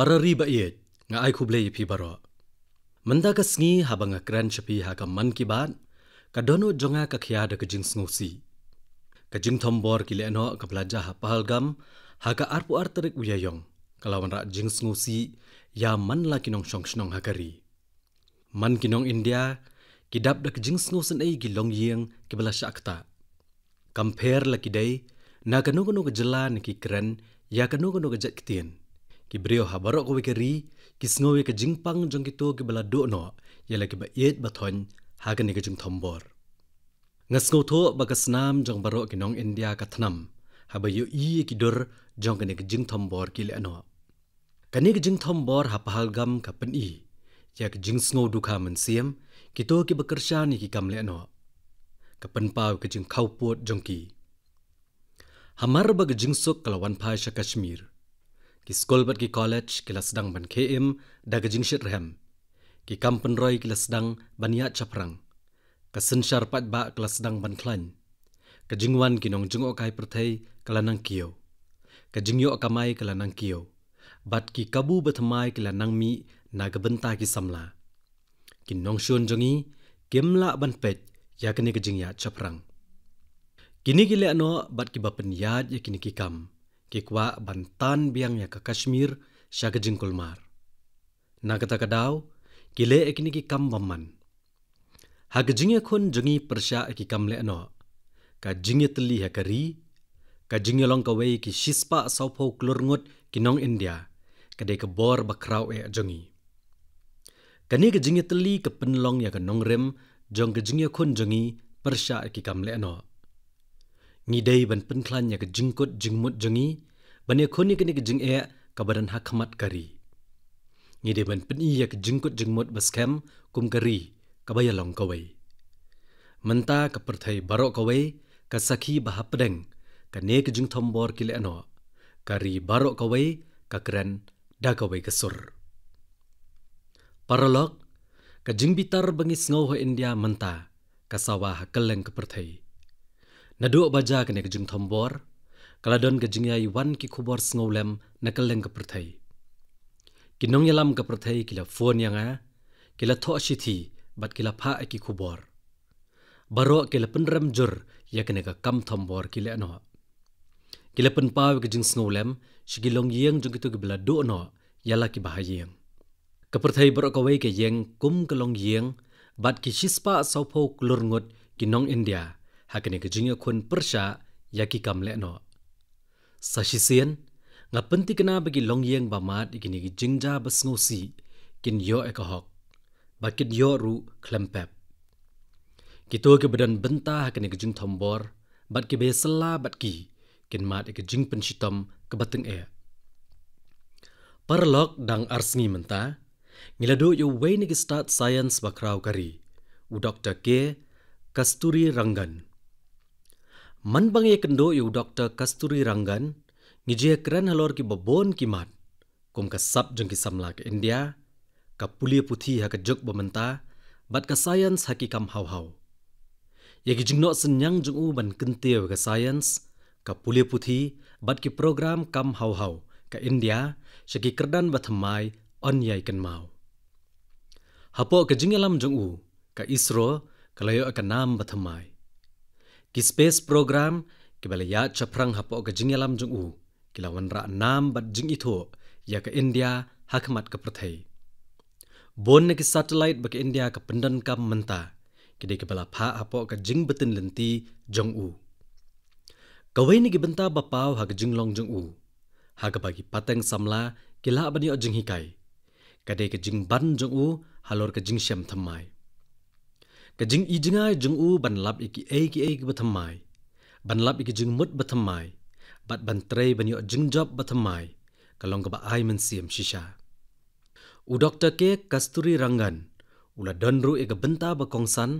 Para riba iet nga ai kublei pi baro. Menda ka sngi habang akran chapi ha ka man ki bat ka dono jonga ka khia da ka jing sngusi. Ka jing thombor ki leno ka belaja ha pahalgam ha ka arpu arterik uyayong kalawan ra jing sngusi ya man la kinong shong shnong hakari. Man kinong India kidap da ka jing sngusen ai gilong yeng ki bela shakta. Compare la kidai na kanu ka jela ni ki kren ya kanu ka jet kitien. Ki brio ha barok ko wikeri ki sngowe ka jingpang jong kito ki bala do no yala ki ba yet bathon ha ka ni ka jing thombor ngasngo tho ba ka snam jong barok ki nong India ka thnam ha ba yu i ki dur jong ka ni ka jing thombor ki le no ka ni ka jing thombor ha pahalgam ka pen i ya ka jing sngo du kha man siam ki to ki ba kersha ni ki kam le no ka pen paw ka jing khau pot jong ki hamar ba ka jing sok kalawan phai sha Kashmir ki skol bat ki college ki la sedang ban KM da ka jing shit rem ki kampen roy ki la sedang ban ya chaprang ka senshar pat ba ki la sedang ban klan ka jingwan ki nong jingo kai perthai kala nang kiyo ka jingyo kamai kala nang kiyo bat ki kabu bathmai ki la nang mi na ka benta ki samla ki nong shon jongi kemla ban pet ya ka ni ka jing ya chaprang kini ki le no bat ki bapen yad ya kini ki kam kikwa bantan biang ya ka Kashmir sya ka jingkulmar. Na kata kadaw, kile ekini ki kam baman. Ha ka jingya khun jungi persya eki kam le no. Ka jingya teli ha kari, ka jingya long kawai ki shispa saupo klurngut ki nong India, ka de ka bor bakraw e jungi. Kani ka jingya teli ka penlong ya ka nong rem jong ka jingya khun jungi persya eki kam le no. Ngidei ban penklan ya ke jingkut jingmut jengi ban ya khoni kini ke jing e ka badan hakmat kari ngidei ban pen ya ke jingkut jingmut baskem kum kari ka bayalong kawai menta ka perthai barok kawai ka sakhi bah pedeng ka ne ke jing thombor kile no kari barok kawai ka kren da kawai ka sur paralog ka jing bitar bangi sngo ho India menta ka sawa hakeleng ka perthai Nadu baja kene kejing thombor, kaladon kejing yai wan ki khubor sngoulem nakaleng keperthai. Kinong yalam keperthai kila phone yanga, kila tho shithi bat kila pha ki khubor. Baro kila penrem jur ya kene ka kam thombor kila no. Kila penpaw kejing sngoulem shigilong yeng jong kitu kibla do no yala ki bahayeng. Keperthai baro kawai ke yeng kum kelong yeng bat ki shispa saupo klurngut kinong India. Hakene kejingya khun persya yaki kam le no sashisien nga penti kena bagi longyeng bamat ikini ki jingja basngosi kin yo ekahok bakit yo ru klempep kito ke badan benta hakene kejing thombor bat ki besela bat ki kin mat ke jing penshitom ke bateng e parlok dang arsngi menta ngilado yo way ni ki start science bakraw kari u Dr. K. Kasturi Rangan Man bang ye kendo yu Dr. Kasturi Rangan ngije keren halor ki babon ki mat kum ka sap jeng ki samla ke India ka pulia puthi ha ka jok bomenta bat ka science ha ki kam haw haw ye ki jingno senyang jung u ban kenteu ka science ka pulia puthi bat ki program kam haw haw ka India shaki kerdan bathamai on yai kan mau hapo ka jingalam jung u ka ISRO kalayo ka nam bathamai ki space program ki balaya chaprang hapo ka jingyalam jung u kilawan ra nam bat jing itho ya ka India hakmat ka prathai bon ne ki satellite ba ka India ka pendan kam menta ki de ki bala pha hapo ka jing betin lenti jung u kawai ni ki benta ba paw ha ka jinglong jung u ha ka bagi pateng samla kila bani o jing hikai ka de ka jing ban jung u halor ka jing shem thamai Kajing ijingai jung u ban lap iki ki bathamai ban lap iki jing mut bathamai bat ban trei ban yo jing job bathamai kalong ka ba ai men siam shisha u Dr. K. Kasturi Rangan ula donru e ka benta ba kongsan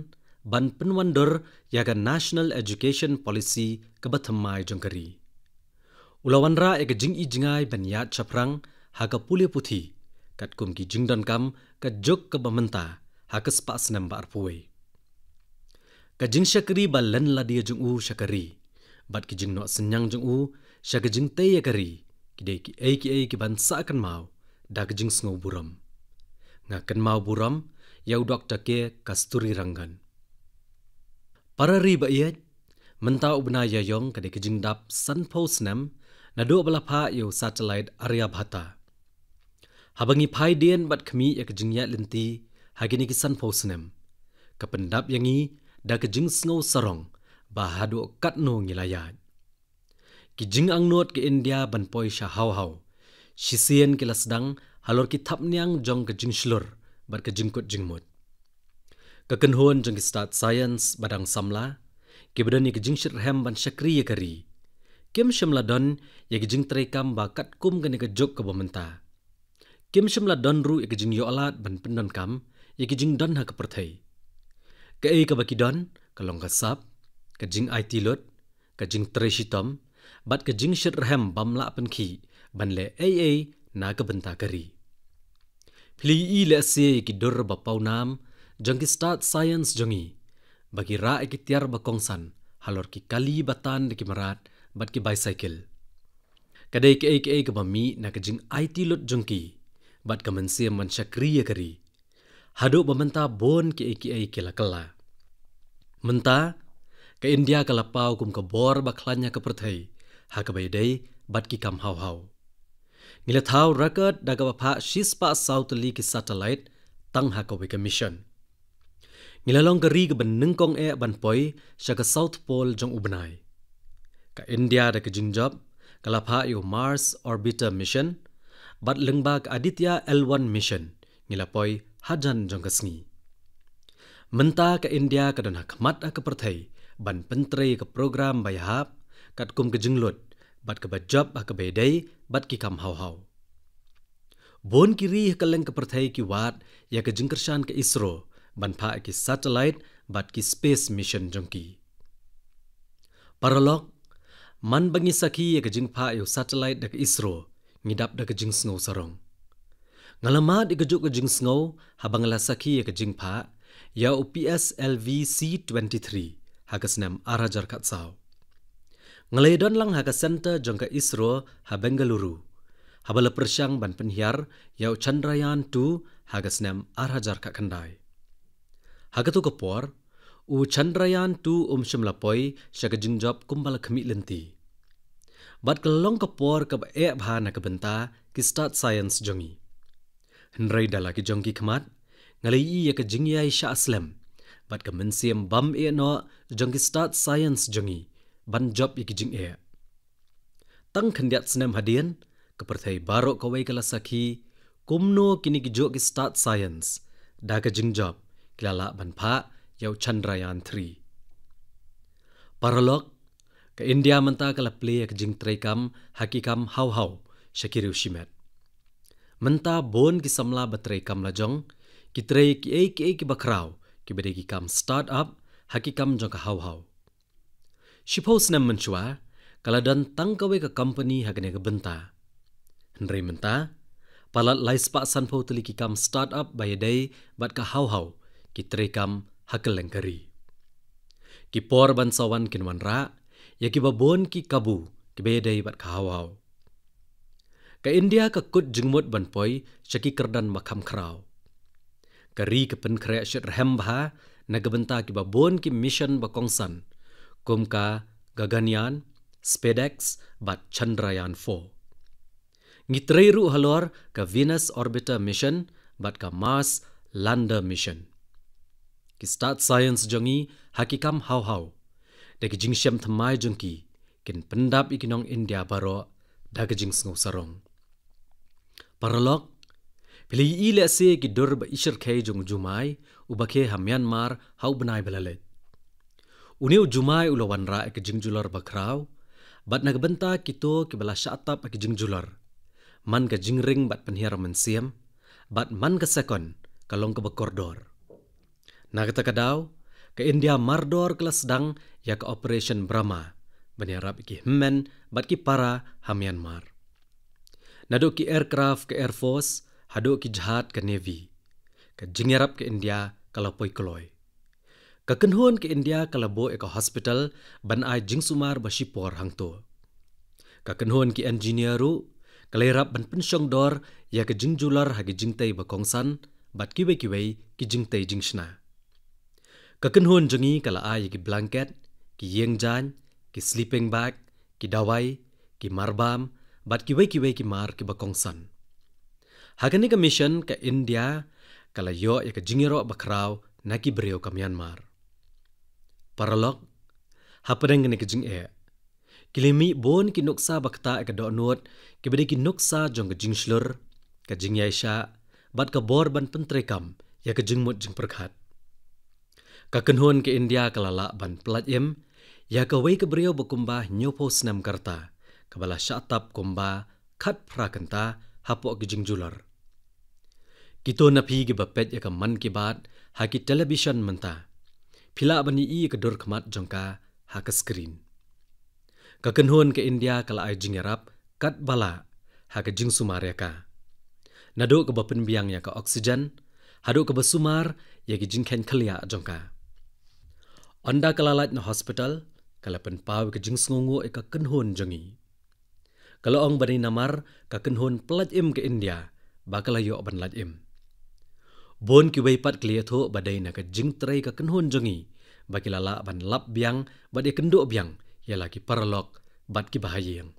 ban penwandor ya ka National Education Policy ka bathamai jong kari ula wanra e ka jing ijingai ban ya chaprang ha ka pulia puthi kat kum ki jing don kam ka jok ka bamenta ha ka spas nam ba arpuai Kajing syakari balan la dia jung u syakari bat ki jing no senyang jung u syaka jing te yakari ki ban sa kan mau da ke jing sngo buram. Nga ken mau buram yau Dr. K. Kasturi Rangan. Para riba iet, mentau bena yayong kade ke jing dap Sanpo Snem na do balapa yau satellite Aryabhata. Habangi pai dien bat kami ya ke jing yat lenti hagini ki Sanpo Snem. Kapendap yangi da ke jing sngo sarong bahadu katno ngilayat. Ki jing ang not ke India ban poi sha hau. Shisien ke lasdang halor ki thap niang jong ke jing shlur bat ke jing kot jing mut. Kekenhuan jong ki start science badang samla ki badani ke jing shirhem ban shakri ya kari. Kim shimladon ya ke jing trekam ba kat kum gani ke jok ke bomenta. Kim shimladon ru ya ke jing yoalat ban pendon kam ya ke jing don ha ke perthai. Ke ei ke baki don kalong ka sap ke jing IT lot ke jing treshitom bat ke jing shirhem bamla penki ban le AA na ke benta kari. Pili le se ki dor ba paunam jong ki start science jongi bagi ra ki tiar ba kongsan halor ki kali batan de ki marat bat ki bicycle. Kadai ke bami na ke jing IT lot jongki bat ke mensiam man syakriya kari. Hado bamenta bon ke lakala. Menta ke India kalapau kum ke bor baklanya ke perthai ha ke baidai bat ki kam hau. Ngila thau record daga bapa shispa sautli ki satellite tang ha ke mission. Ngila long keri ke benengkong ban poi sya ke South Pole jong ubnai. Ka India da ke jinjob kalapa yo Mars Orbiter mission bat lengbag Aditya L1 mission ngila poi hajan jong kesngi. Menta ke India ke don hakmat ke perthai ban pentre ke program bayahap kat kum ke jinglot bat ke bajab ke bedai bat ki kam hau. Bon kiri ke leng ke perthai ki wat ya ke jingkershan ke ISRO ban pa ki satellite bat ki space mission jongki. Paralog man bangi saki ya ke jing pa yo satellite da ke ISRO ngidap da ke jing sngo sarong. Ngalamat ke juk ke jing sngo habang la saki ya ke jing pa ya UPS LV C-23 hagasnam arajar katsau. Ngaledon lang haga center jong ke ISRO ha Bengaluru. Habala persyang ban penhiar ya Chandrayaan 2 hagasnam arajar kat kandai. Hagatu kepor u Chandrayaan 2 shimlapoi syaga jingjab kumbala kemi lenti. Bat kelong kepor ke bha na kebenta ki start science jongi. Henry dala ki jongki kemat ngalai ya ke jingyai sya aslam bat ke mensiam bam no jongki start science jongi ban job ya ki jing tang khandiat snem hadian ke perthai barok kawai kala sakhi kumno kini ki jok ki start science da ke jing job kilala ban pha yau Chandrayaan 3. Paralog ke India menta kala play ke jing trekam hakikam hau syakiriu shimet. Menta bon ki samla batrekam lajong ki trei ki bakrau ki bedegi kam start up hakikam jong ka hau. Shipos nem menchua kala dan tangkawe ke company hagne ke benta. Henry menta palat laispa sanpo tuli ki kam start up bayadai bat ka hau ki trekam hakelengkari. Ki por ban sawan kinwan ra ya ki babon ki kabu ki bayadai bat ka hau. Ka India ka kut jingmut ban poi syaki kerdan makam krau. Kari ke penkre syet rehem bah na gebenta ki babon ki mission bakongsan kum ka Gaganyaan, SpaceX bat Chandrayaan 4. Ngitrei ru halor ka Venus Orbiter mission bat ka Mars Lander mission. Ki start science jongi hakikam hau. Da ki jing syam thamai jongki kin pendap ikinong India baro da ki jing sngo sarong. Paralog pili ile se ki dur ba ishar khay jong jumai ubake ha Myanmar hau benai belalet. Uniu jumai ulawan ra ke jingjular bakrau bat nagbenta kito ki bala syatap ke jingjular man ka jingring bat penhiar mensiam bat man ka sekon kalong ke bakordor. Nagata kadau ke India mardor kelas dang ya ke operation Brahma baniarap ki hemmen bat ki para ha Myanmar. Nado ki aircraft ke Air Force hado ki jahat ke Navy ke jingyarap ke India kalapoi koloi. Kakenhuan ke India kalabo eka hospital ban ai jingsumar basipor hangto. Kakenhuan ki engineer ru kalerap ban pensyong dor ya ke jing jular hagi jing tei bakongsan bat kiwe ki jing tei jing shna. Kakenhun jengi kala ai ki blanket, ki yeng jan, ki sleeping bag, ki dawai, ki marbam, bat kiwe ki mar ki bakongsan. Hagani ka mission ke India kala yo ya ke jingiro bakrau na ki brio ka Myanmar. Paralog, hapadeng ni ke jing kilimi bon ki nuksa bakta ka do nuot ki bede ki nuksa jong ka jing shlur ka jing yaisha bat ka bor ban pentrekam ya ka jing mut jing perkhat. Ka kenhun ke India kalala ban plat ya ka wei ka brio bakumba nyopo snam karta kabala syatap kumba khat prakanta hapo ki jing jular. Kito napi ki bapet ya ka man ki bat ha ki television menta. Pila bani i ka dur khamat jongka ha ka screen. Kakenhun ke India kala ai jingarap kat bala ha ke jing sumar ya ka. Nado ke bapen biang ya ka oksigen, hado ke basumar ya ke jing ken khalia jongka. Onda kala lat na hospital kala pen pau ke jing sngongo ka kenhun jongi. Kalau ong bani namar ka kenhun plat ke India bakala yo ban lat Bon ki wei pat klia tho badai na ka jing trai ka kenhun jongi bakilala ban lap biang badai kendo biang ya lagi paralog bat ki bahayeng.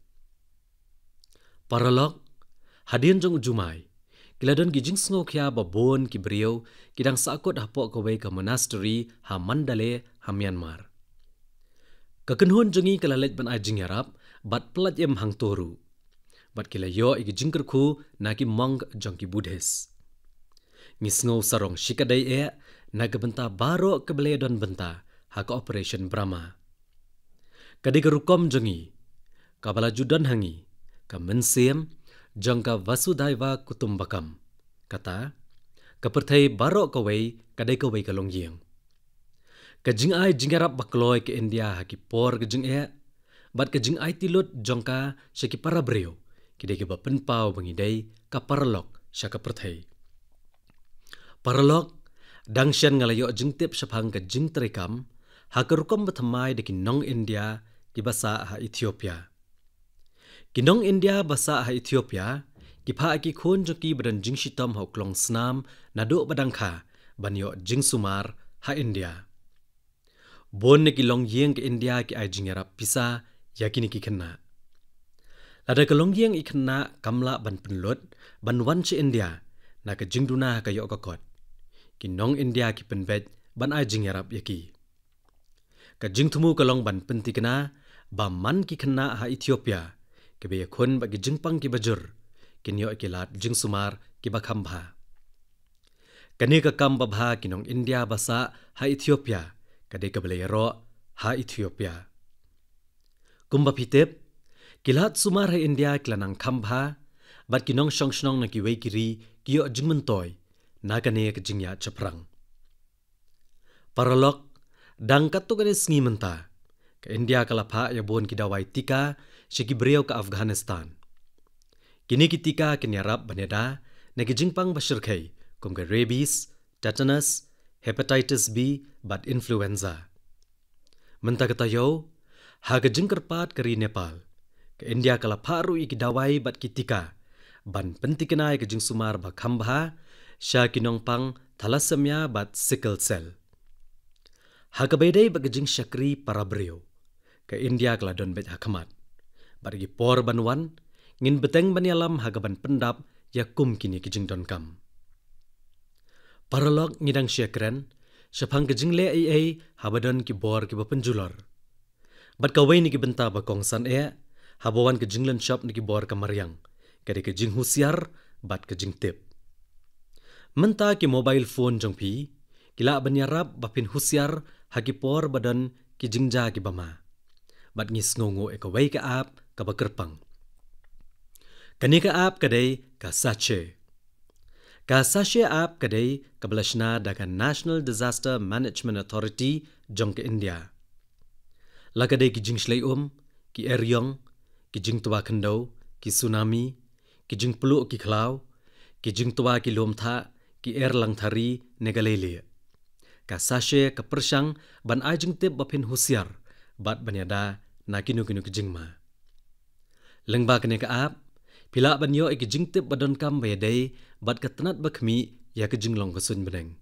Paralog hadien jong jumai kiladon ki jing sngo kya ba bon ki brio kidang sakot hapo ko wei ka monastery ha Mandale ha Myanmar. Ka kenhun jongi kalalet ban ajing yarap bat plat hang toru. Bat kila yo igi jing kerku na ki monk jong ki Buddhist. Ngisngo sarong shikadai na ka benta baro ke beledon benta ha ka operation Brahma. Kadi kerukom jongi, kabala judan hangi, ka mensiem, jangka Vasudhaiva Kutumbakam. Kata, kaperthai baro kawai kadai kawai kalong yeng. Kajing ai jingarap bakloy ke India haki por kajing bat kajing ai tilut jangka syaki para breo, kidai ke bapenpau bangidai ka paralok syaka perthai. Paralok, dangsyan ngalayok jingtip syapang ka jing terekam, hakerukom bathamai deki nong India ki basa ha Ethiopia. Kinong India basa ha Ethiopia, ki pha ki khon joki badan jing shitam ho klong snam nado badangkha banyo jing sumar ha India. Bon ne ki long yeng ke India ki ai jingarap pisa yakini ki kena. Lada ke long yeng ikena kamla ban penlut ban wan che India na ke jing duna ka yo kokot. Kinong India ki penvet ban ai jingarap yaki. Ka jing tumu kalong ban pentikena ba man ki kena ha Ethiopia ke be khon ba ki jingpang ki bajur kinyo ki lat jing sumar ki ba khambha. Kani ka kam ba bha kinong India basa ha Ethiopia kade ka bele ro ha Ethiopia. Kumba pitep kilat sumar ha India klanang khambha bat kinong shongshnong na ki wei kiri kiyo jingmentoy na kane ka jingya chaprang. Paralok dang katu kane sngi menta ke India kalapha ya bon ki dawai tika syaki beriau ke Afghanistan. Kini ki tika kenyarap baneda na ki jingpang basyirkai kum ke rabies, tetanus, hepatitis B bat influenza. Menta kata yo ha ke jingkerpat keri Nepal ke India kalapha ru ki dawai bat ki tika ban pentikenai ke jing sumar ba khambha syaki nongpang thalassemia bat sickle cell. Hakabedai bagajing syakri para beriau ke India keladon bet hakamat. Bagi por banwan ngin beteng banyalam hagaban pendap yakum kini kijing don kam. Paralog ngidang syakren syapang kijing le ai habadon ki bor ki bapenjulor. Bat kawai ni ki benta bakongsan habawan kijing len shop ni ki bor kamaryang kadi kijing husiar bat kijing tip. Menta ki mobile phone jong pi kila banyarap bapin husiar hagi por badan ki jingja ki bama. Bat ngis ngongo wai ka ap ka bakerpang. Kani ka ap kadai ka sache. Ka sache ap kadai ka belashna dakan National Disaster Management Authority jong ke India. La kadai ki jing shlai ki eryong, ki jing tuwa kendo, ki tsunami, ki jing peluk ki klau, ki jing tuwa ki lomtha, ki lang thari negalele. Ka sache ka persyang ban ajing tip bapin husiar bat banyada na kinu ki jingma. Lengba kene ka ap Pila banyo iki jingtip badon kam bayadai bad katanat bakmi ya ke jinglong kasun beneng.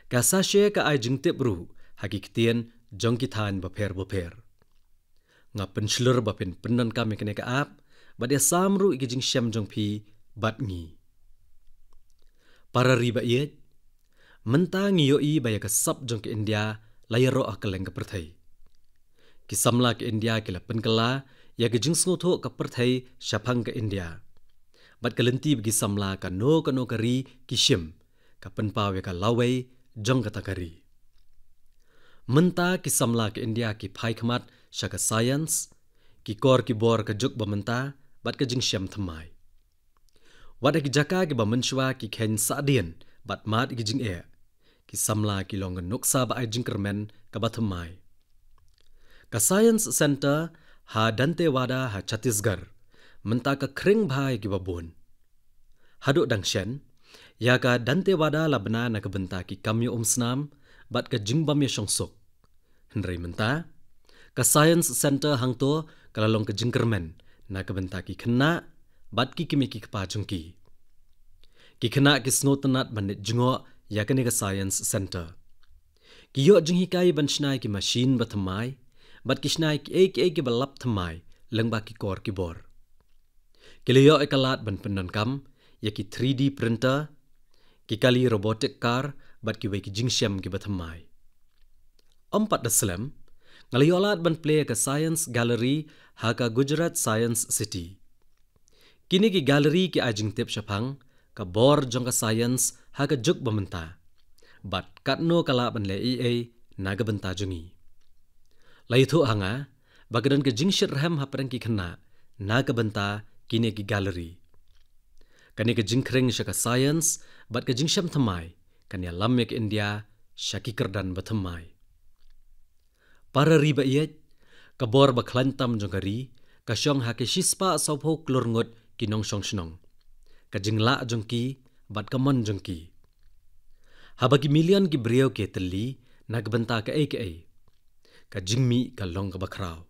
Ka sashe ka ai jingtip ru hakiktian jong kithan baper. Nga penslur bapin penon kam ikene ka ap bad ya samru iki jing syam jong pi bad ngi. Para riba iet menta ngiyoi baya ka sap jong ke India layaro akaleng ka perthai. Kisamla ke India kila penkala ya ke jing sngoto ka perthai syapang ke India. Bat kalenti bagi samla ka no kari kishim ka penpawe ka lawai jong kata kari. Menta ki samla ke India ki phai khmat syaka science ki kor ki bor ka juk ba menta bat ka jing syam thamai. Wada ki jaka ki ba menshwa ki khen sadien bat mat ki jing ki samla ki long nuksa ba ai jing kermen ka ba thamai. Ka Science Center ha Dantewada ha Chhattisgarh menta ka kring bhai ki babun. Haduk dangshen ya ka Dantewada labna na ka benta ki kamyo snam bat ka jingbam ya shongsuk. Henry menta ka Science Center hangto kalalong ka jingkermen na ka benta ki kena bat ki kimi ki kpa jungki. Ki kena ki snotanat bandit jingo ya ka ni ka Science Center. Ki yo jinghikai ban shnai ki machine bathamai bat kisnai ki ki balap thamai lengba ki kor ki bor. Kiliyo ekalat ban penon kam ya ki 3D printer ki kali robotic car bat ki wei ki jingsyam ki bathamai. Ompat daslam ngaliyolat ban play ka Science Gallery ha ka Gujarat Science City. Kini ki gallery ki ajing tip syapang ka bor jong ka science ha ka juk bamenta bat katno kala ban le naga benta jungi. Laithu hanga bagadan ke jingshit raham haprang ki khana na ka benta kini ki gallery. Kani ke jingkring syaka science bat ke jingsham thamai kani lam ke India syaki kerdan bathamai. Para riba iet kabor baklantam jongari ka syong ha ke shispa sopho klurngut ki nong syong shnong. Ka jingla jongki bat kamon jongki. Habagi million ki brio ke teli na ka benta ka ka jingmi ka long ka bakrao.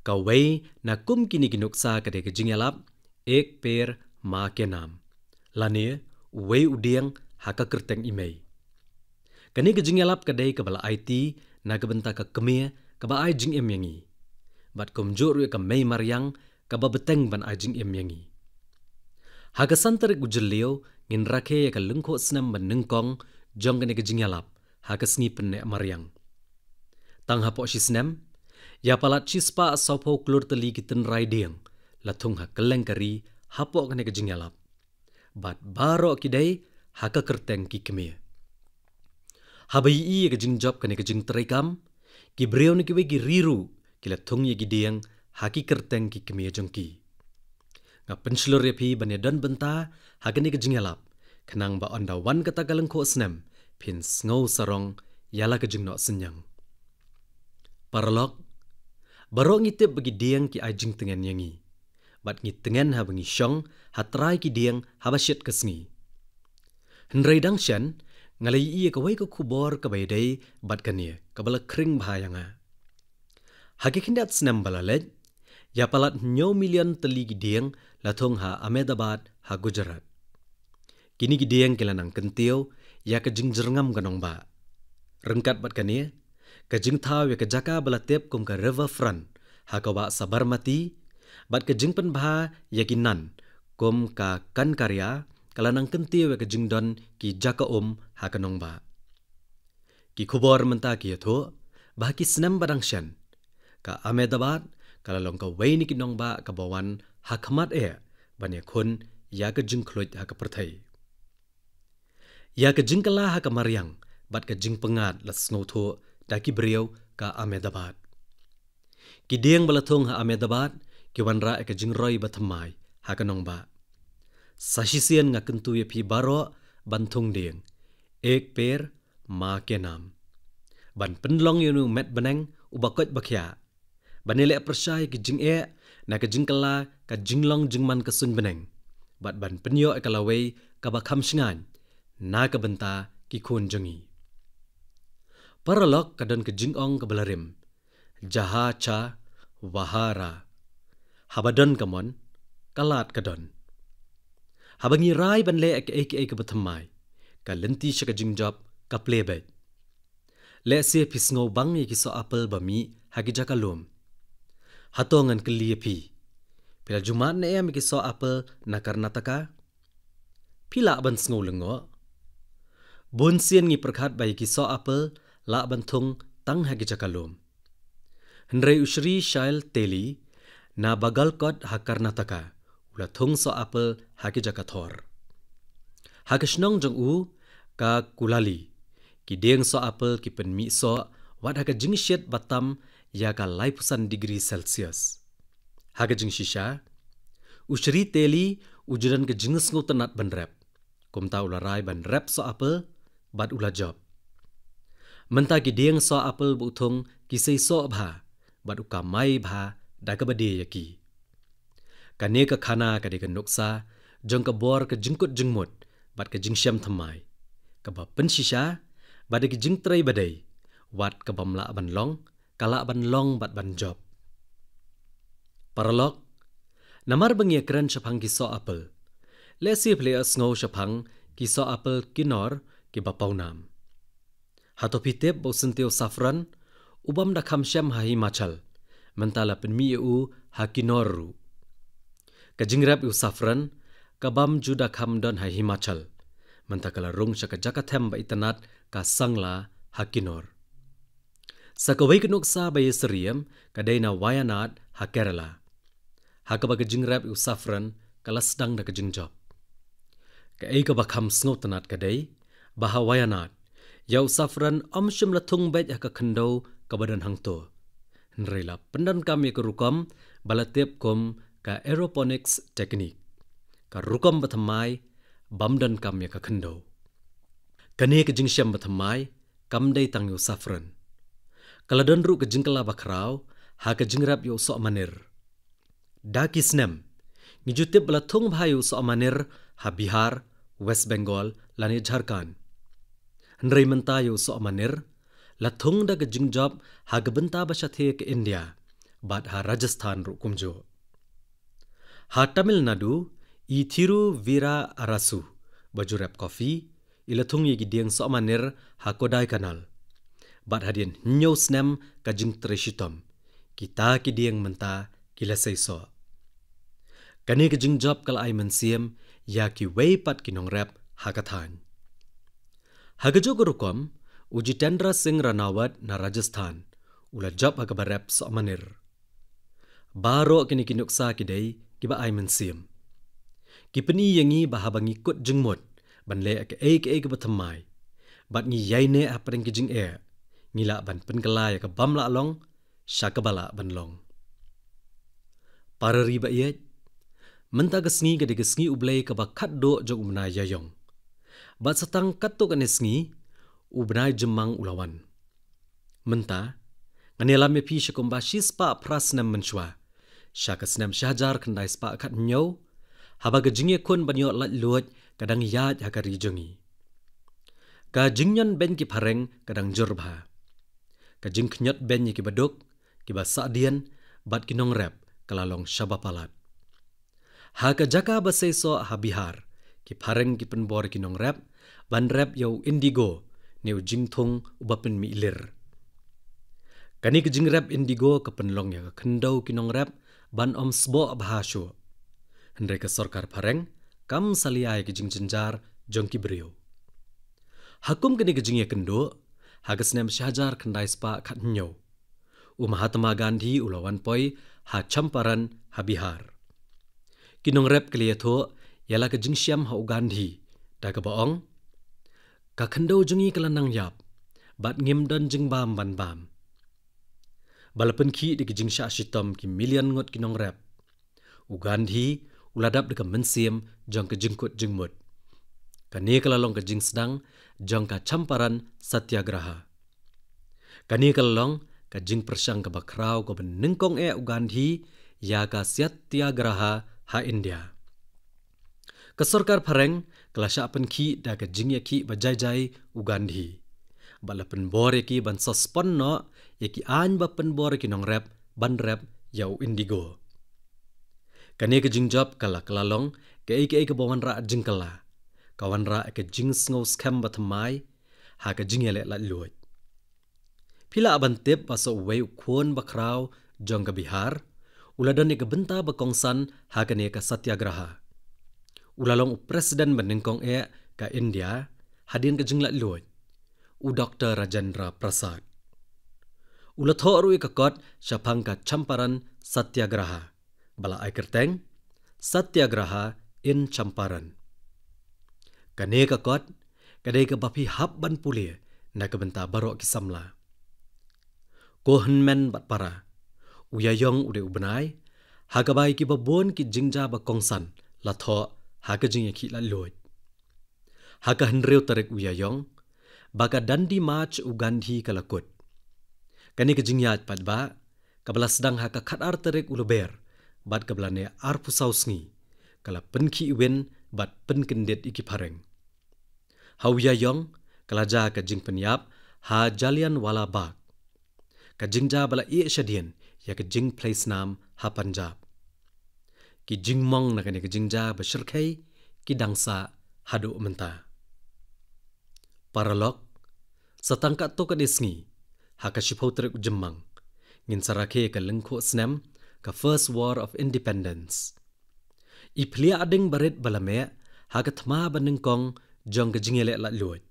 Ka wei na kum kini kinuksa ka de ka jingyalap ek per ma ke nam. Lane wei udiang haka kerteng imei. Kani ka jingyalap ka de ka bala IT na ka benta ka kemia ka ba ai jing yangi. Bat kum jur ka mei maryang ka ba beteng ban ai jing yangi. Haka santar gujellio ngin rakhe ka lungkho snam ban nengkong jong kani ka jingyalap haka sngi penne maryang. Tang hapo shisnem ya palat chispa sopo klur teli kiten raiding latung ha keleng kari hapo kane ke jingyalap bat baro kidai haka kerteng ki kemia habai i ke jingjop kane ke jing trekam ki breu ni ki we ki riru ki latung ye gidiang haki kerteng ki kemia jongki nga penslur ye phi banedan benta hakane ke jingyalap khenang ba onda wan kata galeng kho snem phin ngau sarong yala ke jingno senyang. Paralog, barok ngitip bagi diang ki ajing tengen yangi. Bat ngit tengen ha bangi syong, hatrai ki diang habasyat kesngi. Henry dangshan, ngalai iya kawai ka kubor ka baydai bat kania, kabala kring bahayanga. Hakikindat senam balalet, ya palat nyaw million teli ki diang latong ha Ahmedabad ha Gujarat. Kini ki diang kilanang kentio, ya ka jingjerngam ganong ba. Rengkat bat kania, kajing thaw ya kajaka balatep kum ka riverfront ha ka wa Sabarmati bat kajing pen bha ya kinan kum ka kan karya kalanang kenti ya kajing don ki jaka ha kanong ba ki khubor menta ki tho bah ki snam badangshan ka Ahmedabad kalalong ka waini ki nong ba ka bawan ha khmat bane khun ya kajing khloit ha ka perthai ya kajing kala ha ka maryang bat kajing pengat las ngotho daki beriau ka Ahmedabad. Kidiang balathong ha Ahmedabad ki wanra ka jingroi bathamai ha kanong ba. Sasisian nga kentu ye phi baro banthung ding. Ek per ma ke nam. Ban penlong yunu met beneng ubakot bakhya. Banile persai ki jing na ka jingkala ka jinglong jingman ka sun beneng. Bat ban penyo kalawei ka bakham singan na ka benta ki khun jangi. Paralog kadon ke jingong ke belarim. Jaha cha wahara. Habadon kamon. kalat kadon. Habangi rai ban le ek batamai, ka lenti shaka jingjab ka plebet. Le se pisngo bang ye kiso apel bami hagi jakalum. Hatongan keliepi. Pila Jumat na em kiso apel na Karnataka. Pila ban sngo lengo. Bun sien ngi perkhat bai kiso apel la ban thung tang hagi jakalum. Hendrai usri shail teli na Bagalkot ha Karnataka. Ula thung so apel hagi jakathor. Hagashnong jong u ka kulali. Ki deng so apel ki pen mi so wat haga jingshet batam ya ka laipusan degree Celsius. Haga jing shisha. Usri teli ujudan ke jingus ngutanat ban rep. Kumta ula rai ban rep so apel bat ula job. Menta ki deng so apel buthung ki sei so bha bat uka mai bha daga bade yaki. Kane ka khana ka de ka nuksa jong ka bor ka jingkut jingmut bat ka jingsyam thamai. Ka ba pen shisha bat ki jingtrai badai wat ka bamla ban long kala ban long bat ban job. Paralog namar bangi kran shapang ki so apel. Lesi play sngo shapang ki so apel kinor ki bapau nam. Hatopitep bo senteo safran ubam da kham syam ha Himachal mentala penmi u ha kinoru. Ka jingrap u safran kabam juda kham don ha Himachal mentakala rung shaka jakathem ba itanat ka sangla ha kinor. Sakawai kenuksa ba yesriem kadai na Wayanad ha Kerala. Hakaba ka jingrap u safran kala sedang da ka jingjob. Ka ei ka bakham sngotanat kadai baha Wayanad yau safran omshim latung bet ka khendo ka badan hangto. Nrela pendan kami ke rukom balatep kom ka aeroponics teknik. Ka rukom bathamai bamdan kami ka khendo. Kane ka jingsyam bathamai kamdai tang yu safran. Kaladon ru ka jingkala bakrau ha ka jingrap yu so manir. Daki snem ngijutip balatung bhayu so manir ha Bihar, West Bengal lani Jharkhand. Nrei mentayu so manir latung da ka jingjob ha gabenta bashathe ke India bat ha Rajasthan ru kumjo. Ha Tamil Nadu i Thiru Vira Arasu bajurap kopi ilatung ye gidiang so manir ha Kodai Kanal. Bat hadien nyo snem ka jing treshitom kita kidiang menta kilasay so. Kani ka jingjob kala ay mansiem ya ki way pat kinong rep hakathan. Hagajo gurukom Ujitendra Singh Ranawat na Rajasthan ula job hagabarep so manir. Baro kini kinuksa kidai kiba ay mansiem. Kipeni yangi bahabangi kut jingmut banle ke ek batamai. Bat ngi yaine apring kijing ngila ban penkelai ka bamla long syakabala ban long. Para riba iet menta gesngi gade gesngi ublay ka bakat do jog umna yayong. Bat satang kato kanesngi ubnai jemang ulawan. Menta nganelam pi syakumba shispa prasnam menshwa. Syakasnam syahjar kendai spa kat nyaw haba gejingye kun banyo lat luat kadang yad hakari jongi. Ka jingyan ben ki pareng kadang jurbha. Ka jing knyot ben ki baduk ki ba sadian bat kinong rep kalalong syabapalat. Ha ka jaka baseso ha Bihar ki pareng ki penbor kinong rep ban rep yau indigo neu jingthung ubapen mi ilir. Kani ke jing rep indigo ke penlong ya kendau kinong rep ban om sbo bahasyo. Hendai ke sorkar pareng kam saliai ke jing jenjar jong ki brio. Hakum kani ke jing ya kendo hagasnem syahjar kendai spa kat nyo. Mahatma Gandhi ulawan poi ha Champaran ha Bihar. Kinong rep keliyatho yala ke jing syam ha Gandhi da ke baong ka kendo jungi kelanang yap bat ngim dan jing bam ban bam. Balapan ki di kijing sya shitom ki million ngot kinong rep. Gandhi uladap deka mensiem jong ke jingkut jingmut. Kani kalalong ke jing sedang jong ka Champaran Satyagraha. Kani kalalong ka jing persyang ke bakrau ko benengkong Gandhi ya ka Satyagraha ha India. Kesorkar pareng kelasya pen ki da ke jing ya ki bajai-jai Gandhi. Balapan bore ki ban sospon no yaki an ba penbor kinong rep ban rep yau indigo. Kani ke jing job kala kelalong ke bawan ra jing kala. Kawan ra ke jing sngo scam batamai ha ke jing ele la luit. Pila aban tip paso wei kuon bakrau jong ke Bihar, uladon ke benta bakongsan ha ke satyagraha. Ulalong presiden menengkong ka India hadin ke jing la luit. U Dr. Rajendra Prasad. Ula thoru ka kot syapang ka Champaran Satyagraha. Bala ai kerteng Satyagraha in Champaran. Kane ka kot kadai ka bapi hab ban pulia na ka benta baro kisamla. Kohen men bat para. Uyayong ude ubenai ha ka bai ki babon ki jingja ba kongsan la tho ha ka jing ki la loit. Ha ka henreu tarik uyayong baka dandi march u Gandhi kalakut. Kani ke jingyat padba kabla sedang ha ka khatar tarik uluber bat kablane ar pusau sngi kala penki iwen bat penkendet iki pareng. Hauya yong kala ja ka jing penyap ha Jalian Wala Bagh. Ka jingja bala shadien ya ka jing place nam ha Punjab. Ki jing mong na kani ke jingja besyirkai ki dangsa hadu menta. Paralog satangka to ka desngi ha ka shipau tarik jemang ngin sarake ka lengko snem ka First War of Independence. I plia ading barit balame ha ka thma banengkong jong ka jingele la luit.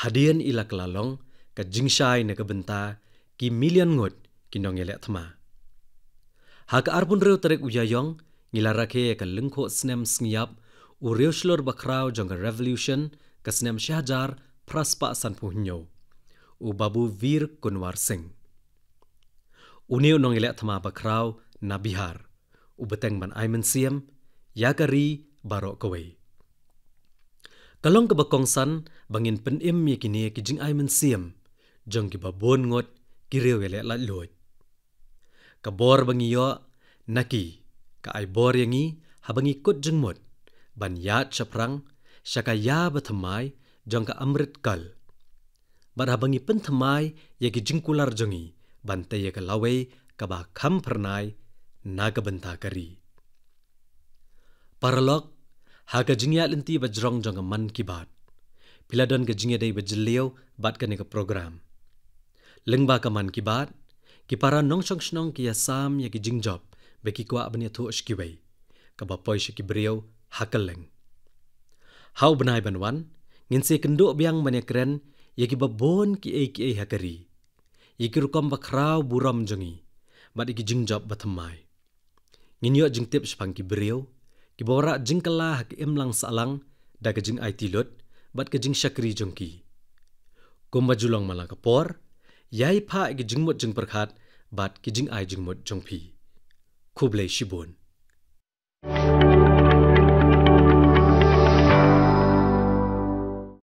Hadian ila kelalong ka jingshai na ka benta ki million ngut ki nongele thma. Ha ka arbun reu tarik uyayong ngilarake ka lengko snem sngiap u reuslor bakrau jong ka revolution ka snem Shahjar Praspa Sanpuhnyo u Babu Vir Kunwar Singh. Uneu nongele thma bakrau na Bihar u beteng man aimen siem yakari baro kawai. Kalong ke bakongsan bangin penim ye kini ki jing aimen siem jong ki babon ngot ki reu ele la luit. Ka bor bangiyo naki ka ai bor yangi habangi kut jengmut ban yat chaprang syaka ya bathamai jong ka amrit kal. Bar habangi penthamai ye ki jingkular jongi ban te ye ka lawai ka ba kham pernai na ka benta kari. Paralog ha ka jingya linti bajrong jong man ki bat. Piladon ka jingya dai bajliau bat ka ne ka program. Lengba ka man ki bat ki para nongshong shnong ki asam ye ki jingjob be ki kwa abni thu ashkiwei ka ba poi shi ki briau hakaleng. Hau benai banwan ngin se kendo biang manekren ye ki babon ki ei hakari. Ye ki rukom bakrau buram jongi bat ki jingjob bathamai. Ngin yo jingtip shpang ki briau ki bora jingkala hak imlang salang da ka jing IT lot bat ka jing shakri jongki. Kumba julong malang kapor yai pha ki jingmut jing perkhat bat ki jing ai jingmut jongpi. Kublai shibun.